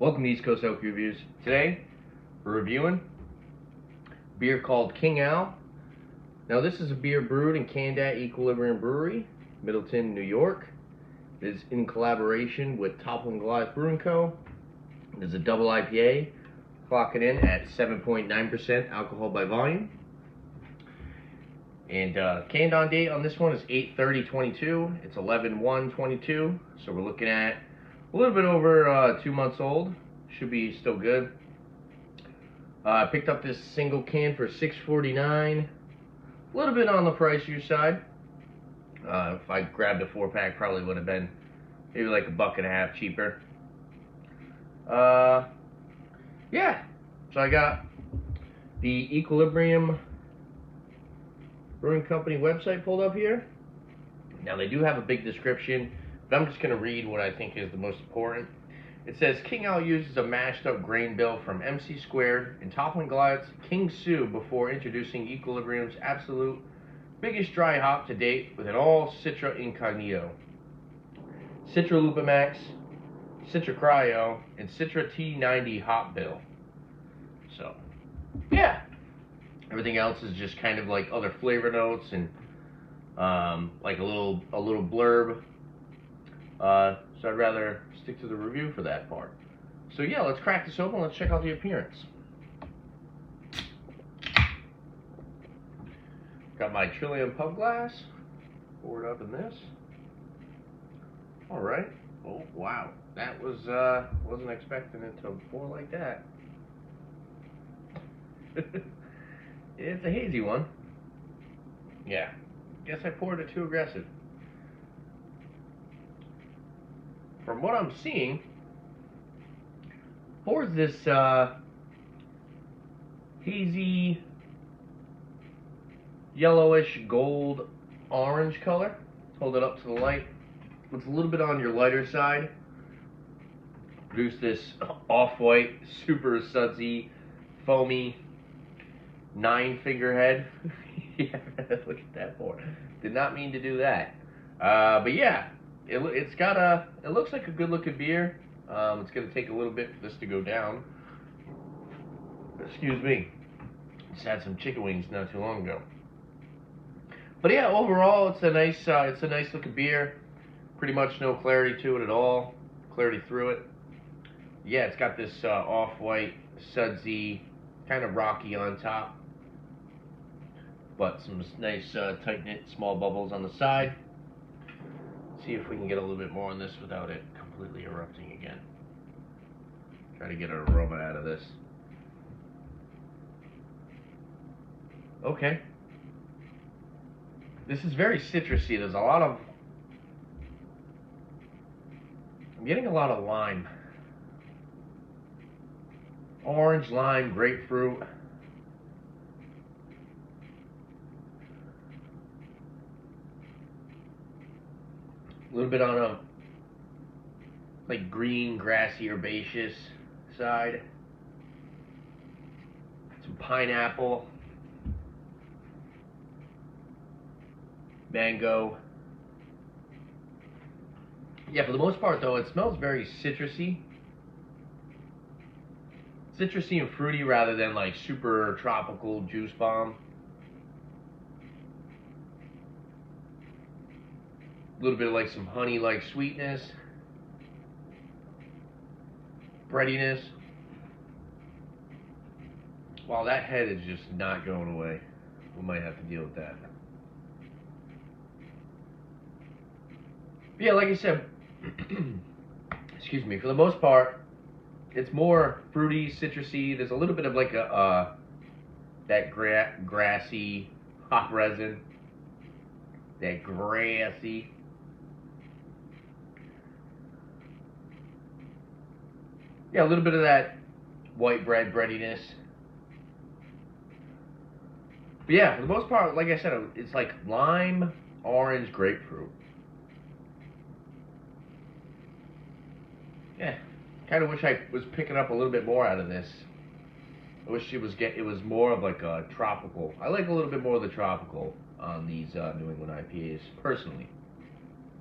Welcome to East Coast Oak Reviews. Today, we're reviewing a beer called King Al. Now, this is a beer brewed and canned at Equilibrium Brewery, Middleton, New York. It is in collaboration with Toppling Goliath Brewing Co. It is a double IPA, clocking in at 7.9% alcohol by volume. And canned on date on this one is 8/30/22. It's 11/1/22, so we're looking at a little bit over 2 months old. Should be still good. I picked up this single can for $6.49. A little bit on the pricier side. If I grabbed a 4-pack, probably would have been maybe like $1.50 cheaper. Yeah. So I got the Equilibrium Brewing Company website pulled up here. Now they do have a big description, but I'm just going to read what I think is the most important. It says, King Al uses a mashed up grain bill from MC Squared and Toppling Goliath's King Sue before introducing Equilibrium's absolute biggest dry hop to date with an all Citra Incognito, Citra Lupamax, Citra Cryo, and Citra T90 hop bill. So, yeah. Everything else is just kind of like other flavor notes and like a little blurb. So I'd rather stick to the review for that part. So yeah, let's crack this open. Let's check out the appearance. Got my Trillium pub glass. Pour it up in this. All right. Oh wow, that was wasn't expecting it to pour like that. It's a hazy one. Yeah, guess I poured it too aggressive. From what I'm seeing, pours this hazy yellowish gold orange color. Hold it up to the light. Looks a little bit on your lighter side. Produce this off-white, super sudsy, foamy 9-finger head. Yeah, look at that pour. Did not mean to do that. But yeah, it looks like a good looking beer. It's gonna take a little bit for this to go down. Excuse me. Just had some chicken wings not too long ago. But yeah, overall it's a nice looking beer. Pretty much no clarity to it at all. Clarity through it. Yeah, it's got this off-white, sudsy, kind of rocky on top, but some nice tight-knit small bubbles on the side. See if we can get a little bit more on this without it completely erupting again. Try to get an aroma out of this. Okay. This is very citrusy. There's a lot of... I'm getting a lot of lime. Orange, lime, grapefruit. A little bit on a like green, grassy, herbaceous side. Some pineapple, mango. Yeah, for the most part though, it smells very citrusy. Citrusy and fruity rather than like super tropical juice bomb. A little bit of like some honey-like sweetness, breadiness. Wow, that head is just not going away. We might have to deal with that. But yeah, like I said, excuse me, for the most part, it's more fruity, citrusy. There's a little bit of like that grassy hop resin. That grassy. Yeah, a little bit of that white bread breadiness. But yeah, for the most part, like I said, it's like lime, orange, grapefruit. Yeah, kind of wish I was picking up a little bit more out of this. I wish it was more of like a tropical. I like a little bit more of the tropical on these New England IPAs, personally.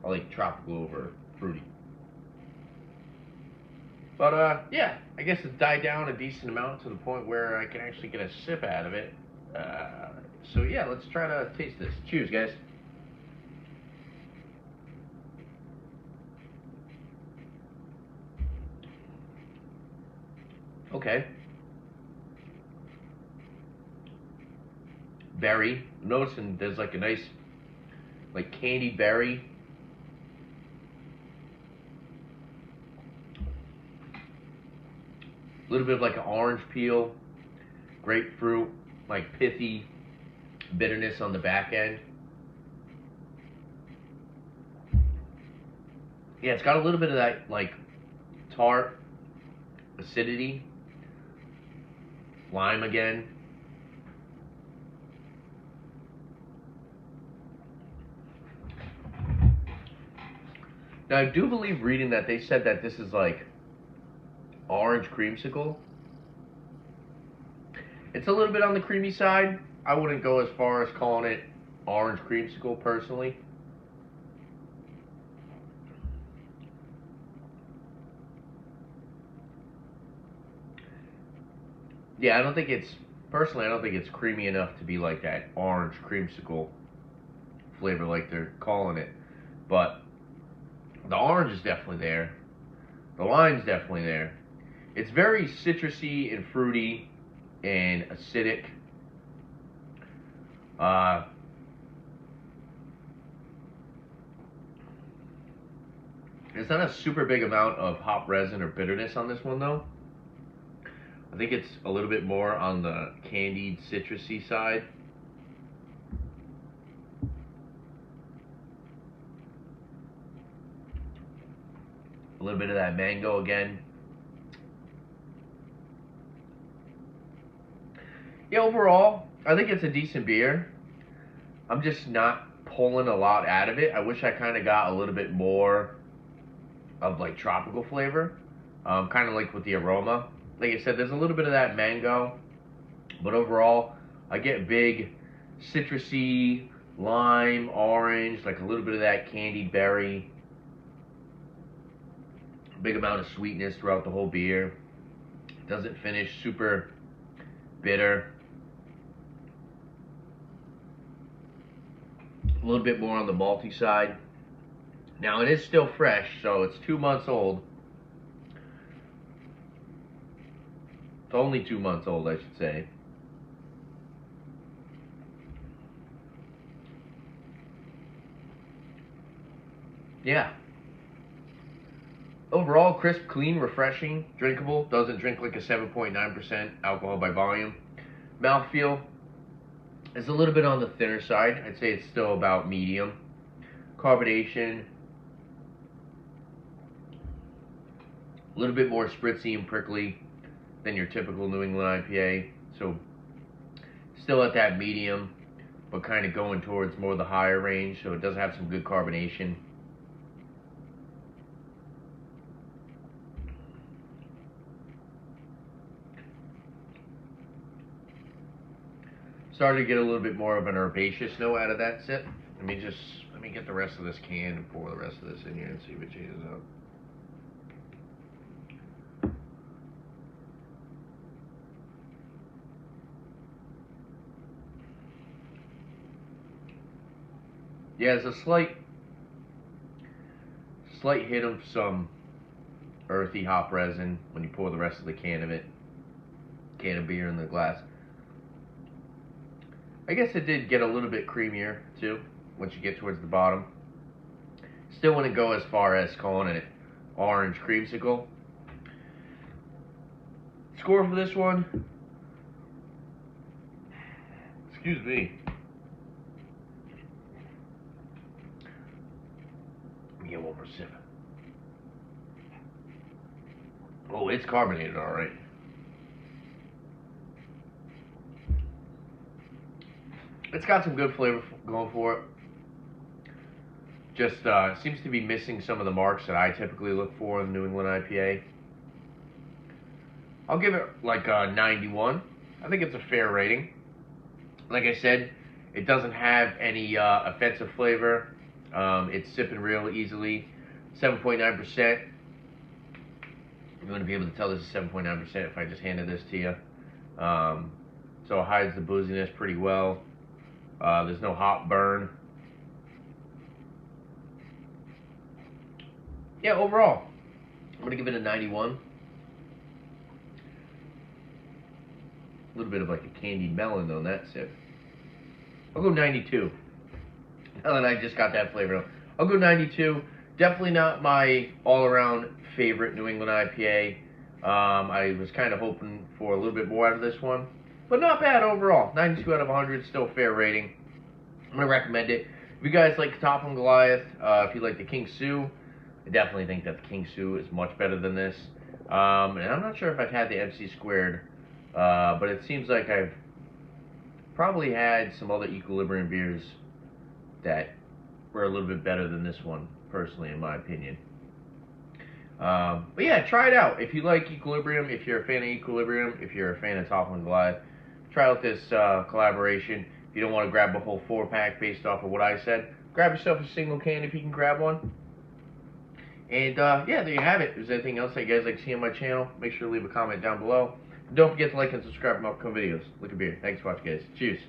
I like tropical over fruity. But yeah, I guess it's died down a decent amount to the point where I can actually get a sip out of it. So yeah, let's try to taste this. Cheers, guys. Okay. Berry. Noticing there's like a nice, like candied berry. A little bit of like an orange peel, grapefruit, like pithy bitterness on the back end. Yeah, it's got a little bit of that like tart acidity, lime again. Now I do believe reading that they said that this is like orange creamsicle. It's a little bit on the creamy side. I wouldn't go as far as calling it orange creamsicle personally. Yeah, I don't think it's personally. I don't think it's creamy enough to be like that orange creamsicle flavor like they're calling it. But the orange is definitely there. The lime's definitely there. It's very citrusy and fruity and acidic. Uh, There's not a super big amount of hop resin or bitterness on this one though. I think it's a little bit more on the candied citrusy side. A little bit of that mango again. Yeah, overall, I think it's a decent beer. I'm just not pulling a lot out of it. I wish I kind of got a little bit more of like tropical flavor, kind of like with the aroma. Like I said, there's a little bit of that mango, but overall, I get big citrusy, lime, orange, like a little bit of that candied berry. Big amount of sweetness throughout the whole beer. Doesn't finish super bitter. A little bit more on the malty side. Now it is still fresh, so it's 2 months old. It's only 2 months old, I should say. Yeah. Overall, crisp, clean, refreshing, drinkable. Doesn't drink like a 7.9% alcohol by volume. Mouthfeel is a little bit on the thinner side. I'd say it's still about medium. Carbonation, a little bit more spritzy and prickly than your typical New England IPA. So still at that medium, but kind of going towards more the higher range. So it does have some good carbonation. Started to get a little bit more of an herbaceous note out of that sip. Let me get the rest of this can and pour the rest of this in here and see if it changes up. Yeah, there's a slight hit of some earthy hop resin when you pour the rest of the can of beer in the glass. I guess it did get a little bit creamier too once you get towards the bottom. Still wouldn't go as far as calling it orange creamsicle. Score for this one. Excuse me. Let me get one more sip. Oh, it's carbonated, all right. It's got some good flavor going for it. Just seems to be missing some of the marks that I typically look for in the New England IPA. I'll give it like a 91. I think it's a fair rating. Like I said, it doesn't have any offensive flavor. It's sipping real easily. 7.9%. You wouldn't be able to tell this is 7.9% if I just handed this to you. So it hides the booziness pretty well. There's no hop burn. Yeah, overall, I'm going to give it a 91. A little bit of like a candied melon on that sip. I'll go 92. Now that I just got that flavor, I'll go 92. Definitely not my all-around favorite New England IPA. I was kind of hoping for a little bit more out of this one, but not bad overall. 92 out of 100, still a fair rating. I'm gonna recommend it. If you guys like Toppling Goliath, if you like the King Sue, I definitely think that the King Sue is much better than this. And I'm not sure if I've had the MC Squared, but it seems like I've probably had some other Equilibrium beers that were a little bit better than this one, personally, in my opinion. But yeah, try it out. If you like Equilibrium, if you're a fan of Equilibrium, if you're a fan of Toppling Goliath, try out this collaboration. If you don't want to grab a whole 4-pack based off of what I said, grab yourself a single can if you can grab one. And yeah, there you have it. If there's anything else that you guys like to see on my channel, make sure to leave a comment down below. Don't forget to like and subscribe for more upcoming videos. Look at beer. Thanks for watching, guys. Cheers.